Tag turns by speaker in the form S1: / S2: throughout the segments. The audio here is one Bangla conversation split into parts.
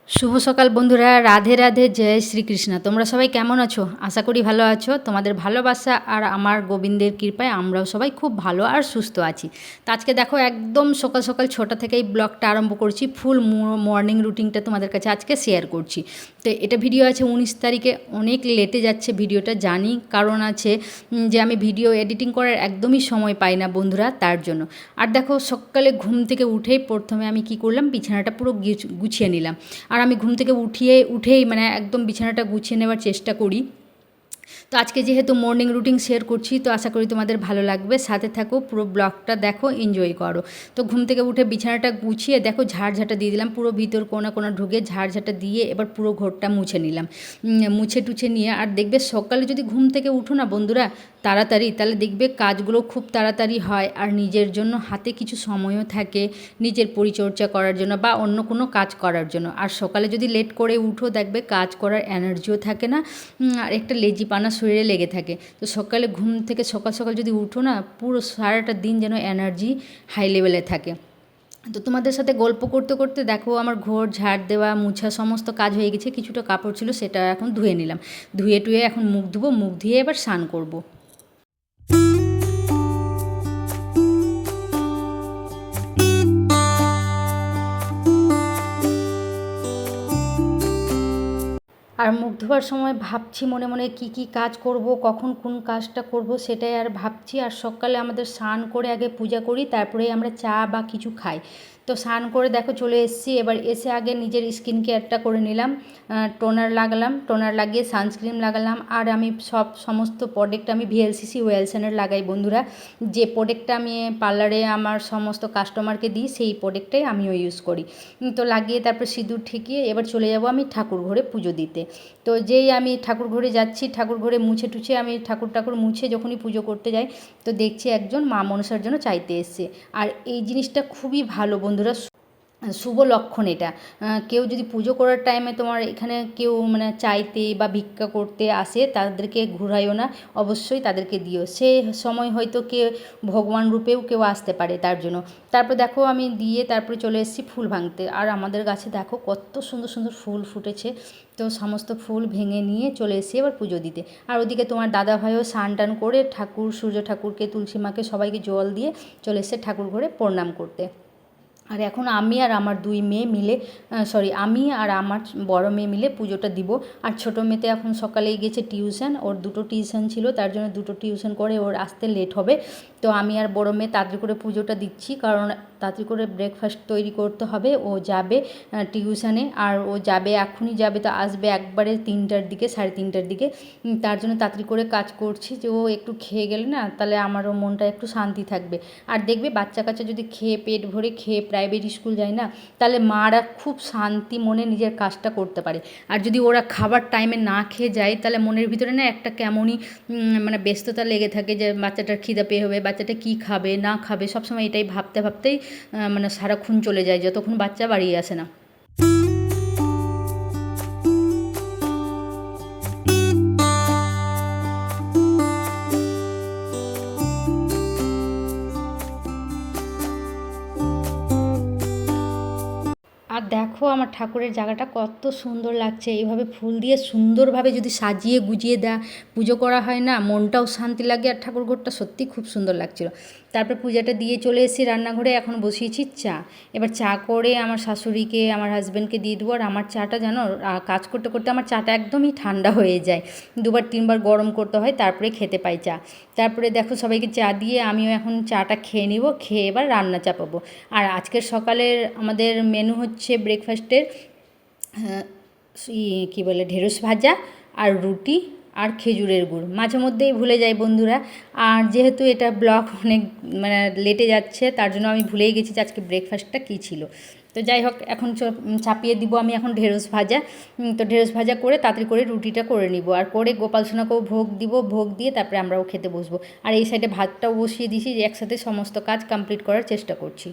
S1: শুভ সকাল বন্ধুরা, রাধে রাধে, জয় শ্রীকৃষ্ণ। তোমরা সবাই কেমন আছো? আশা করি ভালো আছো। তোমাদের ভালোবাসা আর আমার গোবিন্দের কৃপায় আমরাও সবাই খুব ভালো আর সুস্থ আছি। তো আজকে দেখো একদম সকাল সকাল 6টা থেকেই ব্লগটা আরম্ভ করছি। ফুল মর্নিং রুটিনটা তোমাদের কাছে আজকে শেয়ার করছি। তো এটা ভিডিও আছে 19 তারিখে, অনেক লেটে যাচ্ছে ভিডিওটা জানি, কারণ আছে যে আমি ভিডিও এডিটিং করার একদমই সময় পাই না বন্ধুরা, তার জন্য। আর দেখো সকালে ঘুম থেকে উঠেই প্রথমে আমি কি করলাম, বিছানাটা পুরো গুছিয়ে নিলাম। আর আমি ঘুম থেকে উঠেই মানে একদম বিছানাটা গুছিয়ে নেওয়ার চেষ্টা করি। তো আজকে যেহেতু মর্নিং রুটিন শেয়ার করছি, তো আশা করি তোমাদের ভালো লাগবে। সাথে থাকো, পুরো ব্লগটা দেখো, এনজয় করো। তো ঘুম থেকে উঠে বিছানাটা গুছিয়ে দেখো ঝাড়ঝাঁটা দিয়ে দিলাম, পুরো ভিতর কোনা কোনা ঢুকে ঝাড়ঝাঁটা দিয়ে এবার পুরো ঘরটা মুছে নিলাম। মুছে টুছে নিয়ে আর দেখবে সকালে যদি ঘুম থেকে উঠো না বন্ধুরা তাড়াতাড়ি, তাহলে দেখবে কাজগুলো খুব তাড়াতাড়ি হয় আর নিজের জন্য হাতে কিছু সময়ও থাকে নিজের পরিচর্যা করার জন্য বা অন্য কোনো কাজ করার জন্য। আর সকালে যদি লেট করে উঠো দেখবে কাজ করার এনার্জিও থাকে না, আর একটা লেজিপানা শরীরে লেগে থাকে। তো সকালে ঘুম থেকে সকাল সকাল যদি উঠো না, পুরো সারাটা দিন যেন এনার্জি হাই লেভেলে থাকে। তো তোমাদের সাথে গল্প করতে করতে দেখো আমার ঘর ঝাড় দেওয়া মুছা সমস্ত কাজ হয়ে গেছে। কিছুটা কাপড় ছিল সেটা এখন ধুয়ে নিলাম। ধুয়ে টুয়ে এখন মুখ ধুবো, মুখ ধুয়ে এবার স্নান করবো। আর মুখ ধোয়ার সময় ভাবছি মনে মনে কি কি কাজ করব, কখন কোন কাজটা করব সেটাই আর ভাবছি। আর সকালে আমাদের স্নান করে আগে পূজা করি, তারপরে আমরা চা বা কিছু খাই। তো স্নান করে দেখো চলে এসেছি। এবার এসে আগে নিজের স্কিন কেয়ারটা করে নিলাম। টোনার লাগালাম, টোনার লাগিয়ে সানস্ক্রিন লাগালাম। আর আমি সমস্ত প্রোডাক্ট আমি ভিএলসিসি ওয়েলসনের লাগাই বন্ধুরা। যে প্রোডাক্টটা আমি পার্লারে আমার সমস্ত কাস্টমারকে দিই সেই প্রোডাক্টটাই আমিও ইউজ করি। তো লাগিয়ে তারপর সিঁদুর ঠেকিয়ে এবার চলে যাব আমি ঠাকুর ঘরে পুজো দিতে। তো যেই আমি ঠাকুর ঘরে যাচ্ছি, ঠাকুর ঘরে মুছে টুছে আমি ঠাকুর মুছে যখনই পুজো করতে যাই, তো দেখছি একজন মা মনসার জন্য চাইতে এসছে। আর এই জিনিসটা খুবই ভালো বন্ধুরা, শুভ লক্ষণ এটা। কেউ যদি পুজো করার টাইমে তোমার এখানে কেউ মানে চাইতে বা ভিক্ষা করতে আসে, তাদেরকে ঘুরাইও না, অবশ্যই তাদেরকে দিও। সে সময় হয়তো ভগবান রূপেও কেউ আসতে পারে, তার জন্য। তারপর দেখো আমি দিয়ে তারপরে চলে এসেছি ফুল ভাঙতে। আর আমাদের গাছে দেখো কত সুন্দর সুন্দর ফুল ফুটেছে। তো সমস্ত ফুল ভেঙে নিয়ে চলে এসেছি এবার পুজো দিতে। আর ওদিকে তোমার দাদা ভাইও স্নান টান করে সূর্য ঠাকুরকে, তুলসী মাকে সবাইকে জল দিয়ে চলে এসেছে ঠাকুর ঘরে প্রণাম করতে। আর এখন আমি আর আমার দুই মেয়ে মিলে, আমি আর আমার বড় মেয়ে মিলে পুজোটা দিব। আর ছোটো মেয়েতে এখন সকালেই গেছে টিউশন, ওর দুটো টিউশন ছিল, তার জন্য দুটো টিউশন করে ওর আসতে লেট হবে। তো আমি আর বড় মেয়ে তাড়াতাড়ি করে পুজোটা দিচ্ছি, কারণ তাড়াতাড়ি করে ব্রেকফাস্ট তৈরি করতে হবে। ও যাবে টিউশনে, আর ও যাবে এখনই যাবে, তো আসবে একবারে 3টার দিকে, 3:30টার দিকে। তার জন্য তাড়াতাড়ি করে কাজ করছি, যে ও একটু খেয়ে গেলে না তাহলে আমারও মনটা একটু শান্তি থাকবে। আর দেখবে বাচ্চা কাচ্চা যদি খেয়ে পেট ভরে খেয়ে প্রাইভেট স্কুল যায় না, তাহলে মারা খুব শান্তি মনে নিজের কাজটা করতে পারে। আর যদি ওরা খাবার টাইমে না খেয়ে যায়, তাহলে মনের ভিতরে না একটা কেমনই মানে ব্যস্ততা লেগে থাকে, যে বাচ্চাটার খিদে পেয়ে হবে, বাচ্চাটা কী খাবে না খাবে, সবসময় এটাই ভাবতে ভাবতেই মানে সারাক্ষণ চলে যায় যতক্ষণ বাচ্চা বাড়ি আসে না। আর দেখো আমার ঠাকুরের জায়গাটা কত সুন্দর লাগছে। এইভাবে ফুল দিয়ে সুন্দরভাবে যদি সাজিয়ে গুজিয়ে পুজো করা হয় না, মনটাও শান্তি লাগে। আর ঠাকুর ঘরটা সত্যি খুব সুন্দর লাগছিল। তারপর পূজাটা দিয়ে চলে এসেছি রান্নাঘরে, এখন বসিয়েছি চা। এবার চা করে আমার শাশুড়িকে, আমার হাজব্যান্ডকে দিয়ে দেবো। আর আমার চাটা জানো, কাজ করতে করতে আমার চাটা একদমই ঠান্ডা হয়ে যায়, 2-3বার গরম করতে হয়, তারপরে খেতে পাই চা। তারপরে দেখো সবাইকে চা দিয়ে আমিও এখন চাটা খেয়ে নিব, খেয়ে এবার রান্না চাপাবো। আর আজকের সকালের আমাদের মেনু হচ্ছে ব্রেকফাস্টের কী বলে ঢেঁড়স ভাজা আর রুটি আর খেজুরের গুড়। মাঝে মধ্যেই ভুলে যাই বন্ধুরা। আর যেহেতু এটা ব্লগ অনেক মানে লেটে যাচ্ছে, তার জন্য আমি ভুলেই গেছি যে আজকে ব্রেকফাস্টটা কী ছিল। তো যাই হোক, এখন চাপিয়ে দিব আমি এখন ঢেঁড়স ভাজা। তো ঢেঁড়স ভাজা করে তাড়াতাড়ি করে রুটিটা করে নিব, আর করে গোপাল সোনাকেও ভোগ দিব, ভোগ দিয়ে তারপরে আমরাও খেতে বসবো। আর এই সাইডে ভাতটাও বসিয়ে দিয়েছি, যে একসাথে সমস্ত কাজ কমপ্লিট করার চেষ্টা করছি।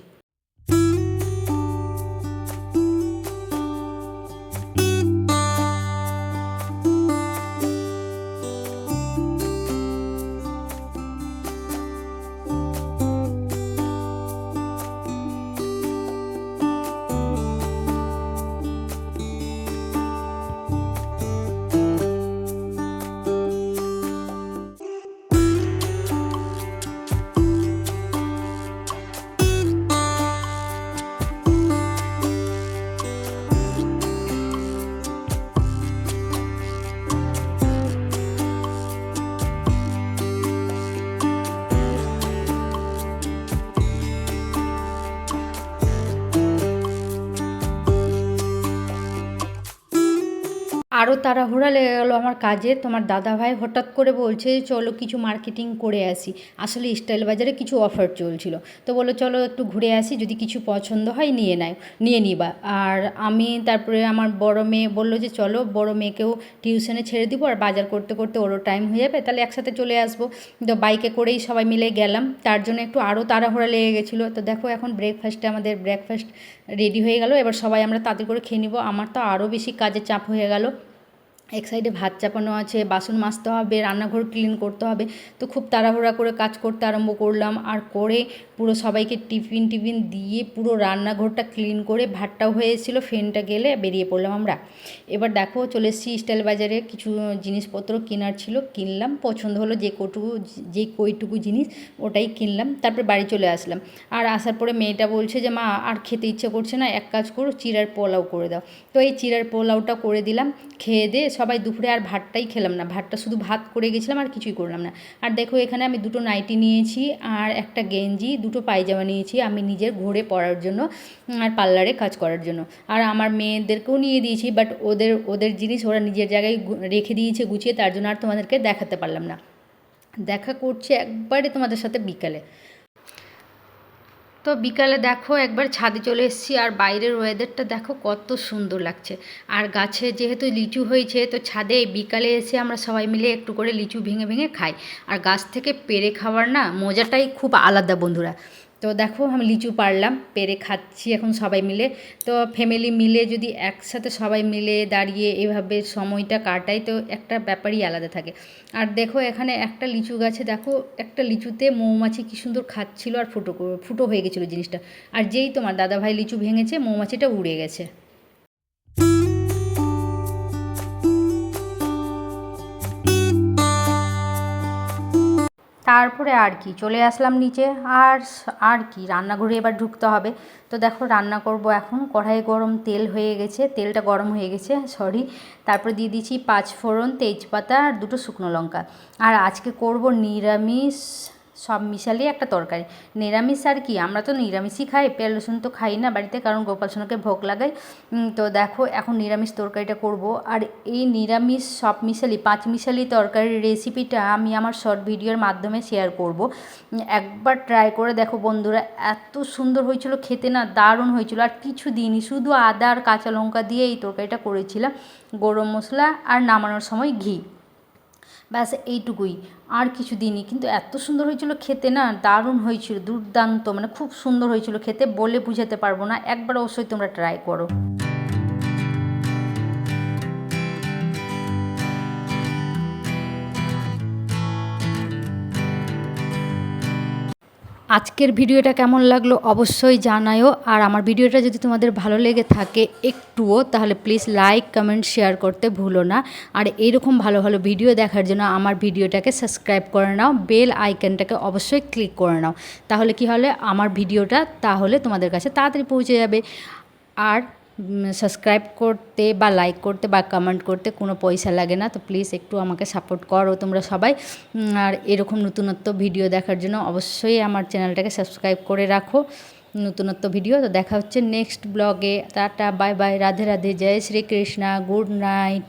S1: আরও তাড়াহুড়া লেগে গেলো আমার কাজে। তোমার দাদাভাই হঠাৎ করে বলছে চলো কিছু মার্কেটিং করে আসি। আসলে স্টাইল বাজারে কিছু অফার চলছিল, তো বললো চলো একটু ঘুরে আসি, যদি কিছু পছন্দ হয় নিয়ে নিবা। আর আমি তারপরে আমার বড় মেয়ে বললো যে চলো, বড় মেয়েকেও টিউশনে ছেড়ে দিব, আর বাজার করতে করতে ওরও টাইম হয়ে যাবে, তাহলে একসাথে চলে আসবো। তো বাইকে করেই সবাই মিলে গেলাম, তার জন্য একটু আরও তাড়াহুড়া লেগে গেছিলো। তো দেখো এখন আমাদের ব্রেকফাস্ট রেডি হয়ে গেল। এবার সবাই আমরা তাড়াতাড়ি করে খেয়ে নিব। আমার তো আরও বেশি কাজের চাপ হয়ে গেল। এক সাইডে ভাত চাপানো আছে, বাসন মাজতে হবে, রান্নাঘর ক্লিন করতে হবে। তো খুব তাড়াহুড়া করে কাজ করতে আরম্ভ করলাম, আর করে পুরো সবাইকে টিফিন দিয়ে পুরো রান্নাঘরটা ক্লিন করে ভাতটাও হয়ে এসেছিলো, ফ্যানটা গেলে বেরিয়ে পড়লাম আমরা। এবার দেখো চলে এসেছি স্টাইল বাজারে, কিছু জিনিসপত্র কেনার ছিল, কিনলাম। পছন্দ হলো যে কইটুকু জিনিস ওটাই কিনলাম, তারপরে বাড়ি চলে আসলাম। আর আসার পরে মেয়েটা বলছে যে মা আর খেতে ইচ্ছে করছে না, এক কাজ করো চিড়ার পোলাও করে দাও। তো এই চিড়ার পোলাওটা করে দিলাম। খেয়ে দিয়ে সবাই দুপুরে আর ভাতটাই খেলাম না, ভাতটা শুধু ভাত করে গেছিলাম, আর কিছুই করলাম না। আর দেখো এখানে আমি 2টো নাইটি নিয়েছি, আর একটা গেঞ্জি, 2টো পায়জামা নিয়েছি আমি নিজের ঘরে পরার জন্য আর পার্লারে কাজ করার জন্য। আর আমার মেয়েদেরকেও নিয়ে দিয়েছি, বাট ওদের জিনিস ওরা নিজের জায়গায় রেখে দিয়েছে গুছিয়ে, তার জন্য আর তোমাদেরকে দেখাতে পারলাম না। দেখা করছি একবারে তোমাদের সাথে বিকালে। তো বিকালে দেখো একবার ছাদে চলে এসেছি, আর বাইরের ওয়েদারটা দেখো কত সুন্দর লাগছে। আর গাছে যেহেতু লিচু হয়েছে, তো ছাদে বিকালে এসে আমরা সবাই মিলে একটু করে লিচু ভেঙে ভেঙে খাই। আর গাছ থেকে পেড়ে খাওয়ার না মজাটাই খুব আলাদা বন্ধুরা। তো দেখো আমি লিচু পারলাম, পেরে খাচ্ছি এখন সবাই মিলে। তো ফ্যামিলি মিলে যদি একসাথে সবাই মিলে দাঁড়িয়ে এভাবে সময়টা কাটাই, তো একটা ব্যাপারই আলাদা থাকে। আর দেখো এখানে একটা লিচু গাছে দেখো একটা লিচুতে মৌমাছি কী সুন্দর খাচ্ছিল, আর ফুটো হয়ে গেছিলো জিনিসটা। আর যেই তোমার দাদাভাই লিচু ভেঙেছে, মৌমাছিটা উড়ে গেছে। তারপরে আর কি চলে আসলাম নিচে, আর কি রান্নাঘরে এবার ঢুকতে হবে। তো দেখো রান্না করব এখন। কড়াইয়ে গরম তেল হয়ে গেছে, তেলটা গরম হয়ে গেছে সরি। তারপরে দিয়ে দিচ্ছি 5 ফোড়ন, তেজপাতা আর 2টো শুকনো লঙ্কা। আর আজকে করব নিরামিষ, সব মিশালিয়ে একটা তরকারি। নিরামিষ আর কি, আমরা তো নিরামিষই খাই, পেঁয়াজ রসুন তো খাই না বাড়িতে, কারণ গোপাল সোনাকে ভোগ লাগাই। তো দেখো এখন নিরামিষ তরকারিটা করব। আর এই নিরামিষ সব মিশালি 5 মিশালি তরকারির রেসিপিটা আমি আমার শর্ট ভিডিওর মাধ্যমে শেয়ার করব। একবার ট্রাই করে দেখো বন্ধুরা, এত সুন্দর হয়েছিল খেতে না, দারুণ হয়েছিল। আর কিছু দিনই শুধু আদা আর কাঁচা লঙ্কা দিয়ে এই তরকারিটা করেছিলাম, গরম মশলা আর নামানোর সময় ঘি, ব্যাস এইটুকুই। আর কিছু দিনই, কিন্তু এত সুন্দর হয়েছিল খেতে না, দারুণ হয়েছিল, দুর্দান্ত, মানে খুব সুন্দর হয়েছিল খেতে, বলে বুঝাতে পারবো না। একবার অবশ্যই তোমরা ট্রাই করো। আজকের ভিডিওটা কেমন লাগলো অবশ্যই জানায়ও। আর আমার ভিডিওটা যদি তোমাদের ভালো লেগে থাকে একটুও, তাহলে প্লিজ লাইক কমেন্ট শেয়ার করতে ভুলো না। আর এরকম ভালো ভালো ভিডিও দেখার জন্য আমার ভিডিওটাকে সাবস্ক্রাইব করে নাও, বেল আইকনটাকে অবশ্যই ক্লিক করে নাও। তাহলে কি হলে আমার ভিডিওটা তাহলে তোমাদের কাছে তাড়াতাড়ি পৌঁছে যাবে। আর সাবস্ক্রাইব করতে বা লাইক করতে বা কমেন্ট করতে কোনো পয়সা লাগে না, তো প্লিজ একটু আমাকে সাপোর্ট করো তোমরা সবাই। আর এরকম নতুনত্ব ভিডিও দেখার জন্য অবশ্যই আমার চ্যানেলটাকে সাবস্ক্রাইব করে রাখো, নতুনত্ব ভিডিও। তো দেখা হচ্ছে নেক্সট ব্লগে। Tata, bye bye, Radhe Radhe, জয় শ্রীকৃষ্ণা, গুড নাইট।